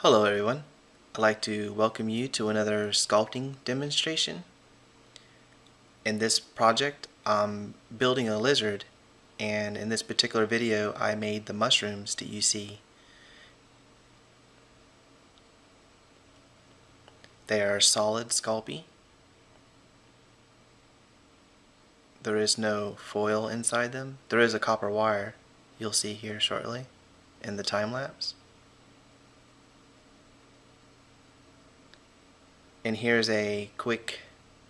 Hello everyone, I'd like to welcome you to another sculpting demonstration. In this project I'm building a lizard, and in this particular video I made the mushrooms that you see. They are solid Sculpey. There is no foil inside them. There is a copper wire you'll see here shortly in the time lapse. And here's a quick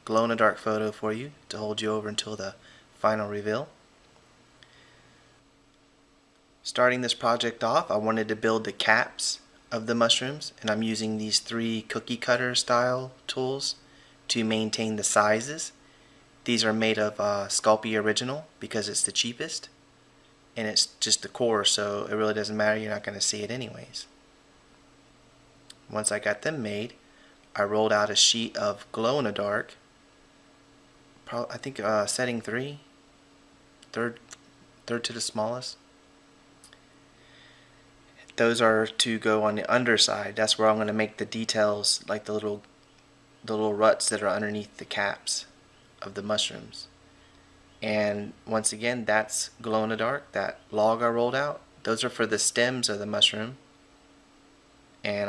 glow-in-the-dark photo for you to hold you over until the final reveal. Starting this project off, I wanted to build the caps of the mushrooms, and I'm using these 3 cookie cutter style tools to maintain the sizes. These are made of Sculpey Original because it's the cheapest, and it's just the core, so it really doesn't matter, you're not going to see it anyways. Once I got them made, I rolled out a sheet of glow-in-the-dark, I think setting 3, third to the smallest. Those are to go on the underside. That's where I'm going to make the details, like the little ruts that are underneath the caps of the mushrooms. And once again, that's glow-in-the-dark. That log I rolled out, those are for the stems of the mushroom, and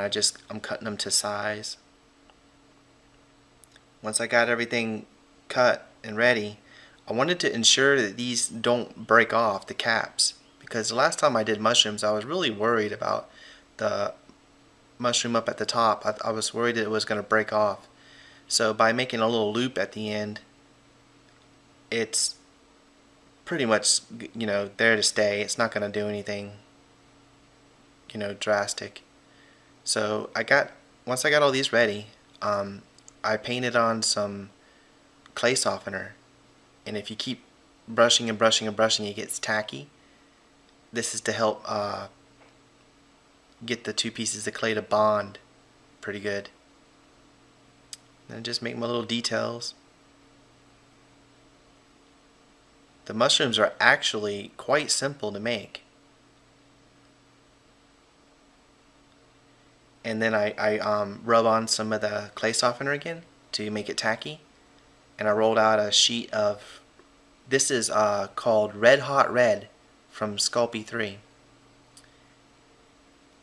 I'm cutting them to size. Once I got everything cut and ready, I wanted to ensure that these don't break off, the caps, because the last time I did mushrooms I was really worried about the mushroom up at the top. I was worried that it was going to break off. So by making a little loop at the end, it's pretty much, you know, there to stay. It's not going to do anything, you know, drastic. So once I got all these ready, I painted on some clay softener, and if you keep brushing and brushing and brushing, it gets tacky. This is to help get the 2 pieces of clay to bond pretty good. And just make my little details. The mushrooms are actually quite simple to make. And then I rub on some of the clay softener again to make it tacky. And I rolled out a sheet of, this is called Red Hot Red from Sculpey 3.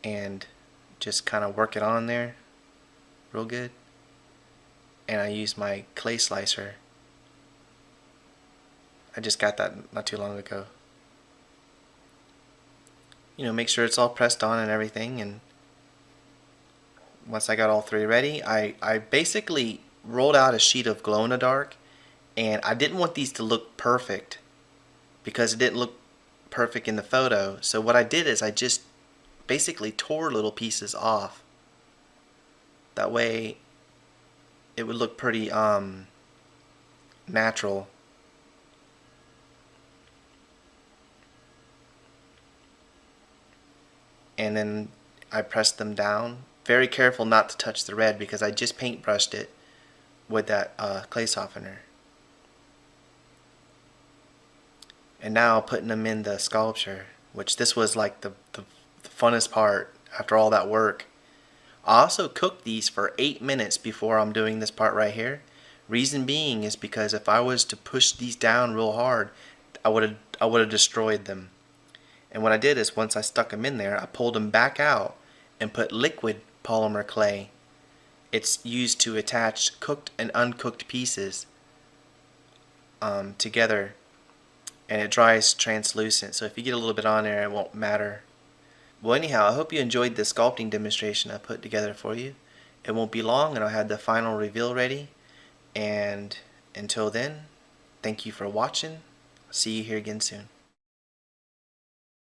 And just kind of work it on there real good. And I use my clay slicer. I just got that not too long ago. You know, make sure it's all pressed on and everything. And once I got all 3 ready, I basically rolled out a sheet of glow-in-the-dark, and I didn't want these to look perfect because it didn't look perfect in the photo. So what I did is I just basically tore little pieces off. That way it would look pretty natural. And then I pressed them down. Very careful not to touch the red because I just paintbrushed it with that clay softener. And now putting them in the sculpture, which this was like the funnest part after all that work. I also cooked these for 8 minutes before I'm doing this part right here. Reason being is because if I was to push these down real hard, I would have destroyed them. And what I did is once I stuck them in there, I pulled them back out and put liquid polymer clay. It's used to attach cooked and uncooked pieces together, and it dries translucent, so if you get a little bit on there it won't matter. Well, anyhow, I hope you enjoyed the sculpting demonstration I put together for you. It won't be long and I'll have the final reveal ready, and until then, thank you for watching. See you here again soon.